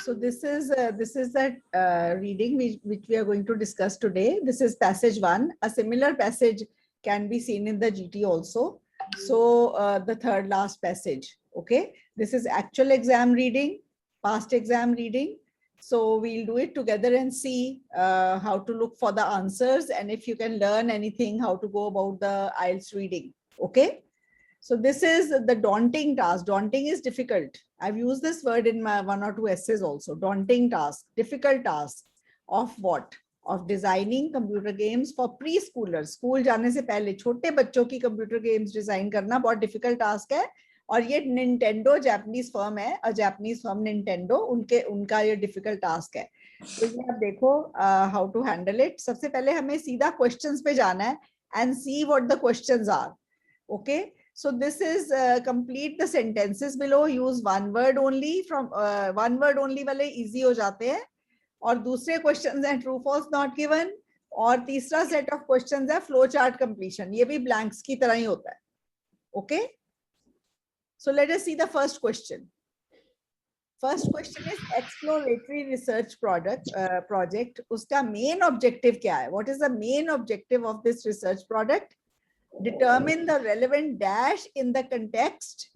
So this is the reading which we are going to discuss today. This is passage 1. A similar passage can be seen in the GT also. So the third last passage. Okay, this is actual exam reading, past exam reading. So we'll do it together and see how to look for the answers, and if you can learn anything, how to go about the IELTS reading. Okay. So this is the daunting task. Daunting is difficult. I've used this word in my 1 or 2 essays also. Daunting task, difficult task of what? Of designing computer games for preschoolers. School जाने से पहले छोटे बच्चों की computer games design करना बहुत difficult task है. और ये Nintendo Japanese firm है, a Japanese firm Nintendo, उनका ये difficult task है. तो ये आप देखो how to handle it. सबसे पहले हमें सीधा questions पे जाना है and see what the questions are. Okay. So this is complete the sentences below. Use one word only. From one word only वाले easy हो जाते हैं. और दूसरे questions हैं true false not given. और तीसरा set of questions है flow chart completion. ये भी blanks की तरह ही होता है. Okay. So let us see the first question. First question is exploratory research project. उसका main objective क्या है? What is the main objective of this research project? Determine the relevant dash in the context.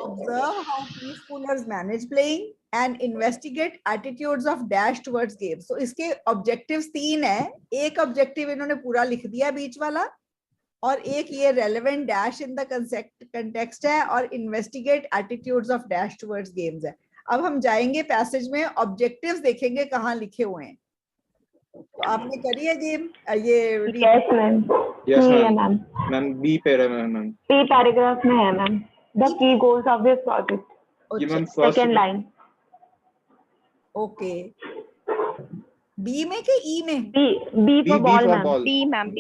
Observe how preschoolers manage playing and investigate attitudes of dash towards games. So इसके objectives 3 है. एक objective इन्होंने पूरा लिख दिया बीच वाला, और एक ये relevant dash in the context है, और investigate attitudes of dash towards games है. अब हम जाएंगे passage में, objectives देखेंगे कहाँ लिखे हुए हैं. तो आपने करी है गेम ये? Yes ma'am. Yes है ma'am. Ma'am. Ma'am B paragraph ma'am. B paragraph में है ma'am. The key goals of this project. ये ma'am first Second line. Okay. B में के E में? B for ball ma'am. B ma'am B.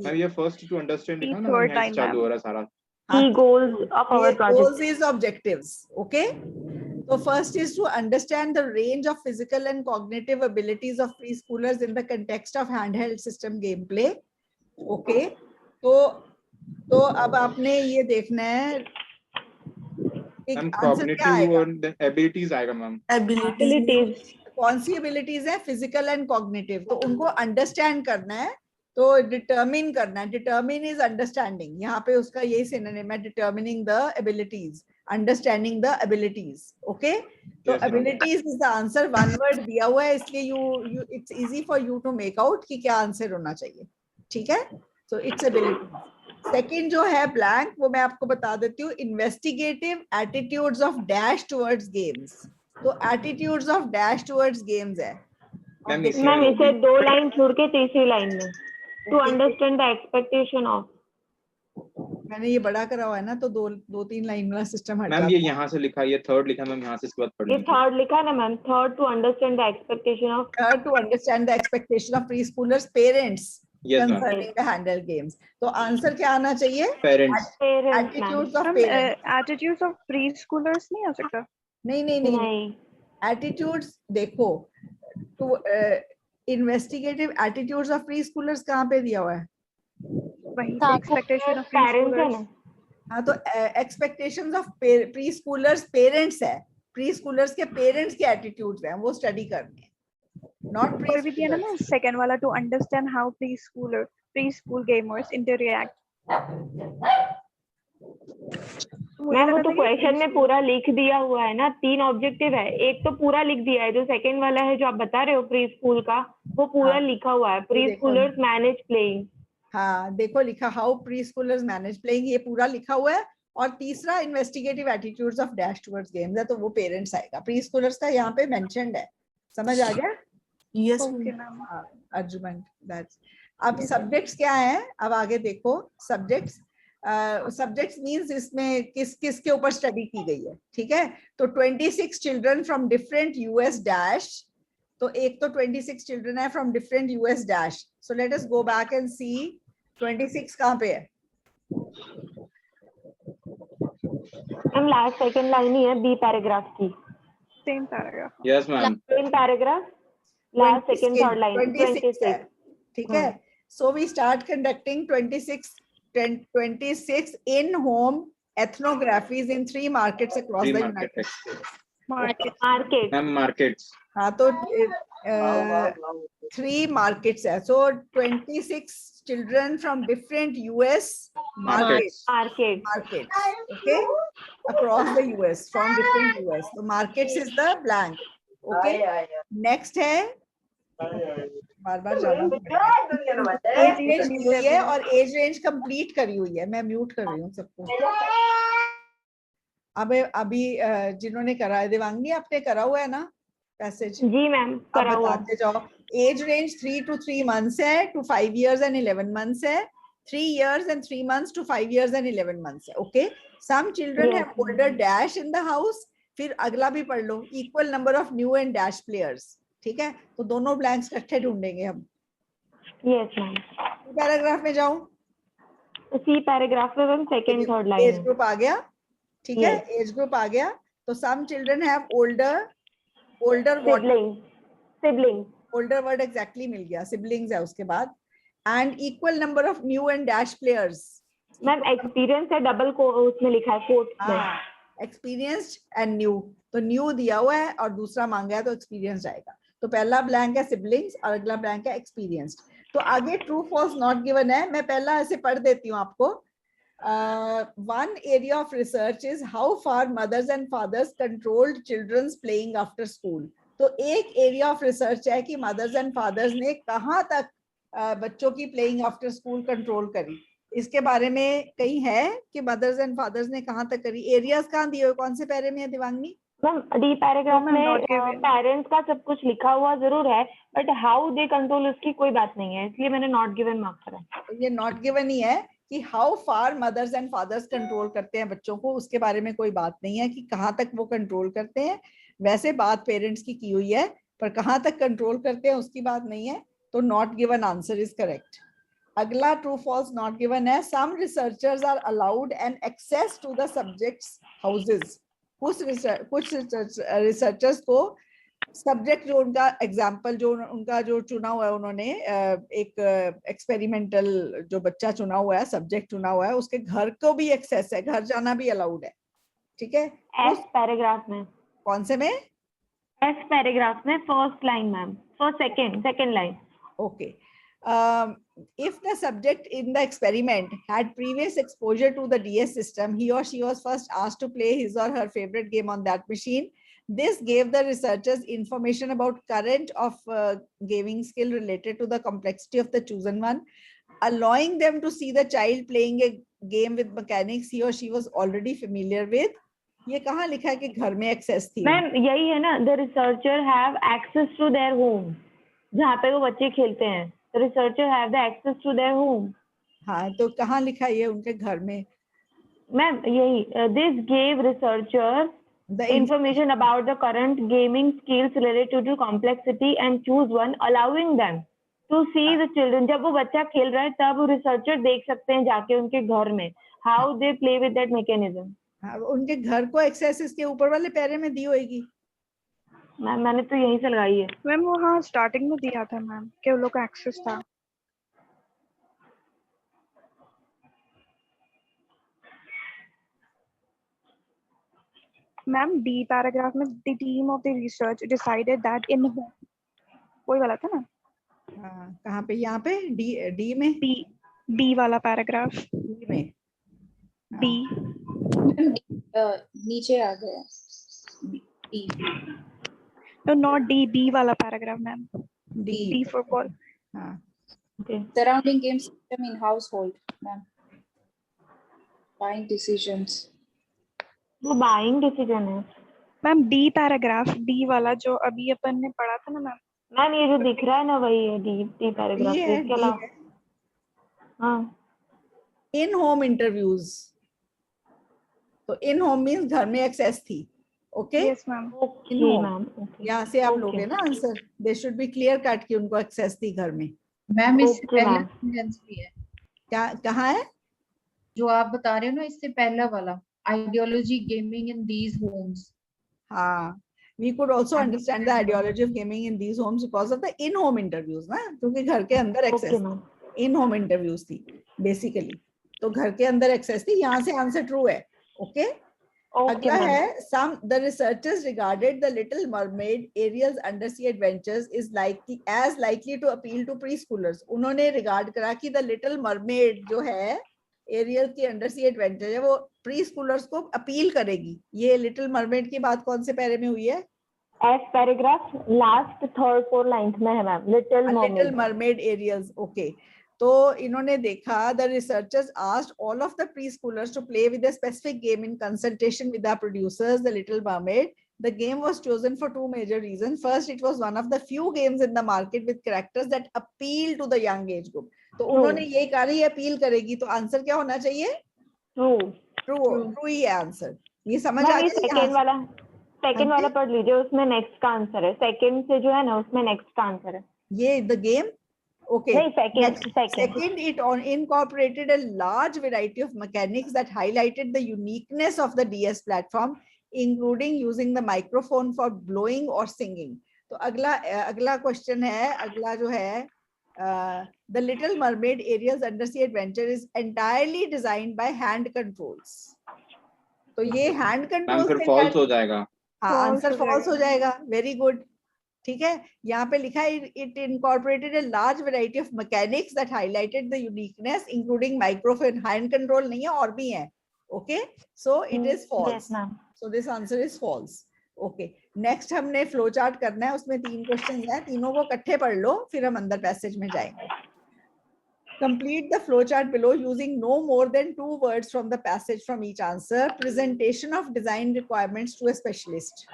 Ma'am ये first to understand लिखा ना, third यहाँ line, चालू हो रहा है सारा. Key goals of our project. Goals is objectives. Okay. So first is to understand the range of physical and cognitive abilities of preschoolers in the context of handheld system gameplay. Okay. तो अब आपने ये देखना है ma'am cognitive और abilities आएगा ma'am. Abilities. कौन सी abilities है? Physical and cognitive. तो उनको understand करना है, तो determine करना है. Determine is understanding. यहाँ पे उसका यही synonym है, determining the abilities, understanding the abilities. Okay. तो Yes, abilities is the answer. One word दिया हुआ है, इसलिए it's easy for you to make out कि क्या answer होना चाहिए. ठीक है. So it's abilities. Second जो है blank, वो मैं आपको बता देती हूँ. Investigative attitudes of dash towards games. तो attitudes of dash towards games है. मैम इसे 2 लाइन छोड़ के तीसरी लाइन में. To understand the expectation of. मैंने ये बड़ा करा हुआ है ना, तो दो तीन लाइन वाला सिस्टम हटा. मैम ये यहाँ से लिखा है, ये थर्ड लिखा है मैम, यहाँ से इसके बाद पढ़ ये लीजिए. थर्ड लिखा ना ma'am. Third to understand the expectation of. Third to understand the expectation of preschoolers parents Yes ma'am. concerning the handheld games. तो आंसर क्या आना चाहिए? Parents. Attitudes of parents. Attitudes of preschoolers नहीं आ सकता. नहीं. Attitudes देखो, तो investigative attitudes of preschoolers कहाँ पे दिया हुआ है? वही expectation of Parents है preschoolers. ना. हाँ, तो expectations of preschoolers parents है. preschoolers के parents के attitudes हैं, वो study करनी है. Not और भी दिया ना preschoolers. second वाला to understand how preschool gamers interact. Ma'am वो तो क्वेश्चन में पूरा लिख दिया हुआ है ना. 3 ऑब्जेक्टिव है. एक तो पूरा लिख दिया है, जो सेकंड वाला है जो आप बता रहे हो प्री स्कूल का, वो पूरा लिखा हुआ है. Pre schoolers manage playing. हाँ देखो लिखा हाउ preschoolers manage playing, ये पूरा लिखा हुआ है. और तीसरा investigative attitudes of dash towards games है, तो वो parents आएगा. preschoolers का यहाँ पे mentioned है. समझ आ गया? Yes. Okay ma'am. Argument. That's. अब subjects क्या है? अब आगे देखो subjects. Subjects means इसमें किस के ऊपर स्टडी की गई है. ठीक है. तो 26 children from different US dash. तो एक तो 26 children है from different US dash. So let us go back and see 26 कहाँ पे है? मैम लास्ट सेकंड लाइन ही है बी पैराग्राफ की. Same paragraph. Yes ma'am. Same paragraph. Last second third line 26 है. 26. ठीक है. So we start conducting 26 in home ethnographies in 3 markets across Three the market United States. Market. Market Ma'am, markets. हाँ तो 3 markets है. So 26 children from different US markets. Market Okay, across the US, from different US. So markets is the blank. Okay. Next है बार बार जाना as range दी हुई है और as range complete करी हुई है. मैं म्यूट कर रही हूँ सबको. अब अभी जिन्होंने करा है, देवांगी आपने करा हुआ है ना पैसेज? जी मैम अब करा हुआ बताते जाओ. एज रेंज 3 to 3 months है, to 5 years and 11 months है, 3 years and 3 months to 5 years and 11 months है. Okay, some children Yes, have older dash in the house. फिर अगला भी पढ़ लो, equal number of new and dash players. ठीक है, तो दोनों ब्लैंक्स इकट्ठे ढूंढेंगे हम. Yes ma'am. पैराग्राफ में जाऊं, सी पैराग्राफ में ma'am second third line age group आ गया. ठीक है, Yes. एज ग्रुप आ गया. तो some children have older what? Sibling older word exactly मिल गया, siblings है उसके बाद. And equal number of new and dash players. Ma'am experience है डबल को उसमें लिखा है कोट में. हाँ, experienced and new. तो new दिया हुआ है और दूसरा मांगा है तो experienced आएगा. तो पहला ब्लैंक है siblings और अगला ब्लैंक है experienced. तो आगे true false not given है. मैं पहला ऐसे पढ़ देती हूँ आपको. One area of research is how far mothers and fathers controlled children's playing after school. तो एक एरिया ऑफ रिसर्च है कि मदर्स एंड फादर्स ने कहाँ तक बच्चों की प्लेइंग आफ्टर स्कूल कंट्रोल करी. इसके बारे में कहीं है कि मदर्स एंड फादर्स ने कहाँ तक करी? एरियाज कहाँ दिए हुए, कौन से पैरे में है Divangi? Ma'am D paragraph ma'am, not में given. पेरेंट्स का सब कुछ लिखा हुआ जरूर है बट हाउ दे कंट्रोल उसकी कोई बात नहीं है, इसलिए मैंने नॉट गिवन मार्क करा. ये नॉट गिवन ही है कि how far mothers and fathers control करते हैं बच्चों को, उसके बारे में कोई बात नहीं है कि कहाँ तक वो कंट्रोल करते हैं. वैसे बात पेरेंट्स की हुई है, पर कहाँ तक कंट्रोल करते हैं उसकी बात नहीं है. तो not given answer is correct. अगला ट्रू फॉल्स नॉट गिवन है. Some researchers are allowed and access to the subjects houses. कुछ रिसर्चर्स को सब्जेक्ट जो उनका एग्जाम्पल जो उनका जो चुना हुआ है उन्होंने एक एक्सपेरिमेंटल जो बच्चा चुना हुआ है, सब्जेक्ट चुना हुआ है, उसके घर को भी एक्सेस है, घर जाना भी अलाउड है. ठीक है, एस पैराग्राफ में. कौन से में? एस पैराग्राफ में first line ma'am, first second line. Okay. If the subject in the experiment had previous exposure to the DS system, he or she was first asked to play his or her favorite game on that machine. This gave the researchers information about current of gaming skill related to the complexity of the chosen one, allowing them to see the child playing a game with mechanics he or she was already familiar with. ये कहाँ लिखा है कि घर में access थी? Ma'am यही है ना, the researcher have access to their home, जहाँ पे वो बच्चे खेलते हैं. The researcher have the access to their home. हाँ, तो कहाँ लिखा है ये उनके घर में? मैम यही, this gave researcher The information about the current gaming skills related to complexity and choose one, allowing them to see the children. जब वो बच्चा खेल रहा है तब रिसर्चर देख सकते हैं जाके उनके घर में how they play with that mechanism. हाँ, उनके घर को एक्सेस इसके ऊपर वाले पैरे में दी होगी. मैम मैंने तो यहीं से लगाई है. मैम वो हाँ स्टार्टिंग में दिया था मैम कि उन लोग का एक्सेस था. मैम डी पैराग्राफ में the team of the research decided that in वही वाला था ना. हाँ, कहाँ पे? यहाँ पे डी में, डी वाला पैराग्राफ. डी में डी नीचे आ गया. D no not D, B वाला paragraph ma'am. D for ball. हाँ, Okay. surrounding game system in household, ma'am. Buying decisions. वो बाइंग डिसीजन है. मैम डी पैराग्राफ, डी वाला जो अभी अपन ने पढ़ा था ना मैम. मैम ये जो दिख रहा है ना वही है डी पैराग्राफ. ये है, इसके अलावा डी है. हाँ इन होम इंटरव्यूज. तो इन होम मीन्स घर में एक्सेस थी. Okay, yes ma'am. Okay home. Ma'am. Okay यहाँ से आप Okay. लोगे ना answer. They should be clear cut कि उनको एक्सेस थी घर में. मैम इससे Okay, पहला ma'am. सेंटेंस भी है क्या कहाँ है? जो आप बता रहे हो ना, इससे पहला वाला ideology gaming in these homes. हाँ, we could also understand the ideology of gaming in these homes because of the in-home interviews ना, क्योंकि घर के अंदर okay access, ma'am. in-home interviews थी बेसिकली. तो घर के अंदर एक्सेस थी. यहाँ से आंसर ट्रू है. Okay. Okay, अगला ma'am. है some the researchers regarded the Little Mermaid Ariel's undersea adventures is likely to appeal to preschoolers. उन्होंने regard करा कि the Little Mermaid जो है Ariel की undersea adventure है वो preschoolers को appeal करेगी. ये Little Mermaid की बात कौन से पैरे में हुई है? F paragraph last third 4 lines में है ma'am. Little Little Mermaid. Mermaid Ariels. Okay. तो इन्होंने देखा the researchers asked all of the preschoolers to play with a specific game in consultation with the producers, the Little Mermaid. The game was chosen for two major reasons. First, it was one of the few games in the market with characters that appeal to the young age group. तो उन्होंने ये कहा ये appeal करेगी तो answer क्या होना चाहिए? True. ट्रू ही है आंसर. ये समझ आ मैम ये गया? सेकंड वाला पढ़ लीजिए, उसमें नेक्स्ट का आंसर है. सेकंड से जो है ना उसमें नेक्स्ट का आंसर है. ये द गेम. Okay. नहीं, second. Second, it incorporated a large variety of mechanics that highlighted the uniqueness of the DS platform, including using the microphone for blowing or singing. तो अगला क्वेश्चन है, अगला जो है, the Little Mermaid Ariel's undersea adventure is entirely designed by hand controls. तो ये hand controls फिर false हो जाएगा. हाँ, आंसर false हो जाएगा. Very good. ठीक है, यहाँ पे लिखा है it incorporated a large variety of mechanics that highlighted the uniqueness, including microphone. Hand control नहीं है, और भी है. Okay, so it is false. Yes, ma'am. So this answer is false. Okay, next हमने फ्लो चार्ट करना है, उसमें 3 question हैं, तीनों को इकट्ठे पढ़ लो, फिर हम अंदर पैसेज में जाएंगे. Complete the flow chart below using no more than 2 words from the passage from each answer. Presentation of design requirements to a specialist.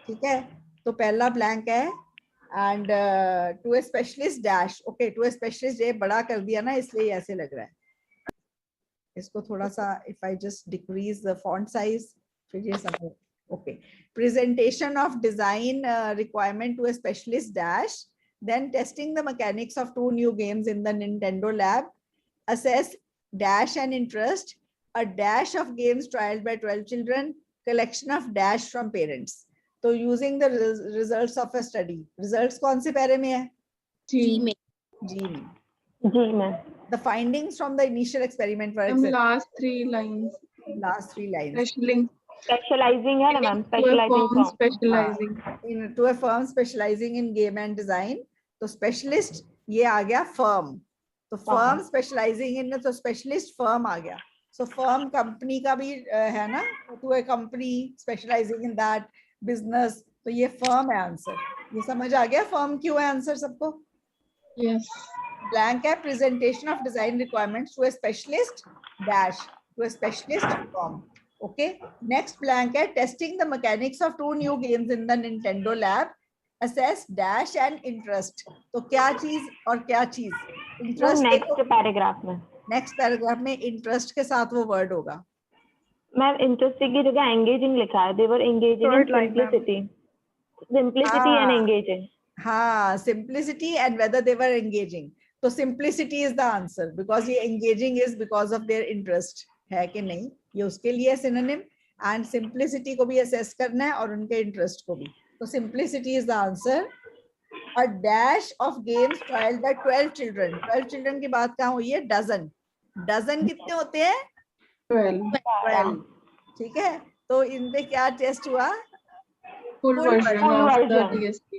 ठीक है, तो पहला ब्लैंक है and to a specialist dash. Okay, to a specialist ये बड़ा कर दिया ना, इसलिए ऐसे लग रहा है. इसको थोड़ा सा if I just decrease the font size फिर ये सब. Okay, presentation of design requirement to a specialist dash, then testing the mechanics of 2 new games in the Nintendo lab, assess dash and interest, a dash of games trialed by 12 children, collection of dash from parents. So using the results of a study. Results कौन से पैरे में है? जी में. जी में. The findings from the initial experiment were last 3 lines. Last 3 lines. Specializing है ना ma'am, specializing. To a firm specializing in game and design. तो specialist ये आ गया firm. तो firm specializing in, तो specialist firm आ गया. So firm company का भी है ना, to a company specializing in that business. तो ये firm है आंसर. ये समझ आ गया firm क्यों है आंसर सबको? Yes. Blank है presentation of design requirements to a specialist dash to a specialist firm. Okay. Next blank है testing the mechanics of 2 new games in the Nintendo lab. Assess dash and interest. तो क्या चीज और क्या चीज? Interest next paragraph में. Next paragraph में interest के साथ वो वर्ड होगा. मैम इंटरेस्टिंग की जगह एंगेजिंग लिखा है. They were engaging in simplicity. Simplicity and engaging. हाँ, simplicity and whether they were engaging. तो simplicity is the answer because ये engaging is because of their interest है कि नहीं? ये उसके लिए synonym and simplicity को भी assess करना है और उनके interest को भी. तो simplicity is the answer. A dash of games trialed by 12 children. 12 children की बात कहाँ हुई है? Dozen. Dozen कितने होते हैं? 12. ठीक है, तो इन पे क्या टेस्ट हुआ? Full version.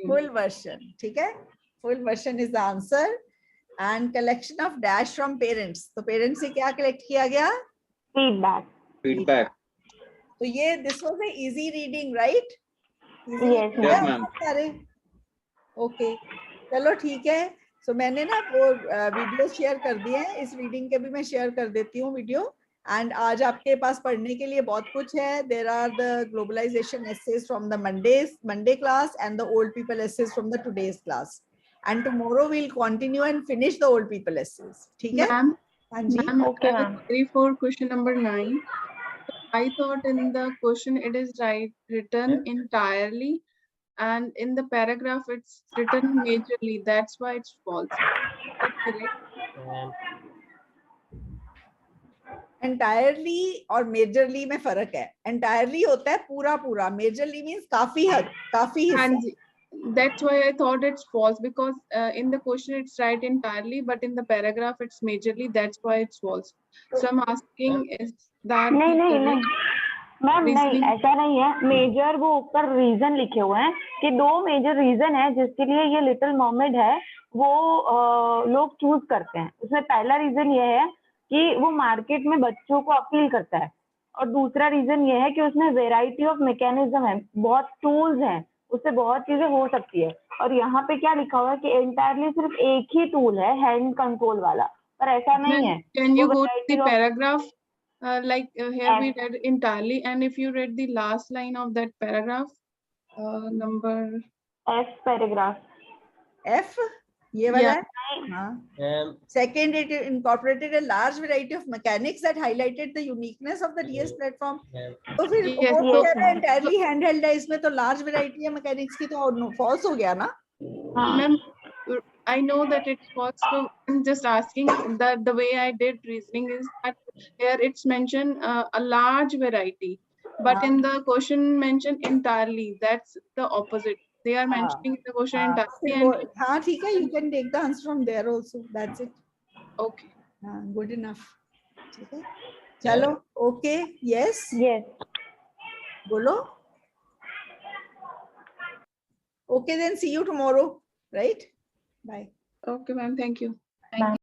Full version. ठीक है, full version is the answer. And collection of dash from parents. तो parents से क्या collect किया गया? Feedback. तो ये this was a easy reading, right? Yes, ma'am. Okay, चलो ठीक है. So मैंने ना वो वीडियो शेयर कर दिए हैं, इस रीडिंग के भी मैं शेयर कर देती हूँ वीडियो. एंड आज आपके पास पढ़ने के लिए बहुत कुछ है. There are the globalisation essays from the Monday class and the old people essays from the today's class. And tomorrow we will continue and finish the old people essays. ठीक है? हाँ जी. Okay, ma'am. 3-4 question number 9. I thought in the question it is written entirely, and in the paragraph it's written majorly. That's why it's false. That's correct. Entirely और majorly में फर्क है. Entirely होता है पूरा पूरा, majorly means काफी हद, काफी हिस्सा. And that's why I thought it's false because in the question it's right entirely, but in the paragraph it's majorly. That's why it's false. So I'm asking, is that नहीं. Ma'am नहीं, reasoning? ऐसा नहीं है। Major वो ऊपर reason लिखे हुए हैं कि 2 मेजर रीजन है जिसके लिए ये लिटिल मर्मेड है वो लोग चूज करते हैं। उसमें पहला रीजन ये है कि वो मार्केट में बच्चों को अपील करता है, और दूसरा रीजन ये है कि उसमें वेराइटी ऑफ मैकेनिज्म है, बहुत टूल्स हैं, उससे बहुत चीजें हो सकती है। और यहाँ पे क्या लिखा हुआ है कि एंटायरली सिर्फ एक ही टूल है हैंड कंट्रोल वाला, पर ऐसा नहीं Then है। can you वो go to variety the of- paragraph? Here we Yes. read entirely, and if you read the last line of that paragraph, number F paragraph F, ये वाला Yeah. है? हाँ. Second, it incorporated a large variety of mechanics that highlighted the uniqueness of the DS platform. तो फिर Yes, वो तो yes, कह रहा है ma'am. entirely handheld है, इसमें तो large variety है mechanics की, तो false हो गया ना? हाँ Ma'am, I know that it's false, so I'm just asking that the way I did reasoning is that here it's mentioned a large variety, but in the question mentioned entirely. That's the opposite. They are mentioning in the question हाँ, entirely. फिर वो हाँ ठीक है, you can take the answer from there also. That's it. Okay. हाँ, good enough. ठीक है, चलो, okay, yes, yes. बोलो. Okay, then see you tomorrow, right? Bye. Okay, ma'am. Thank you. Thank you.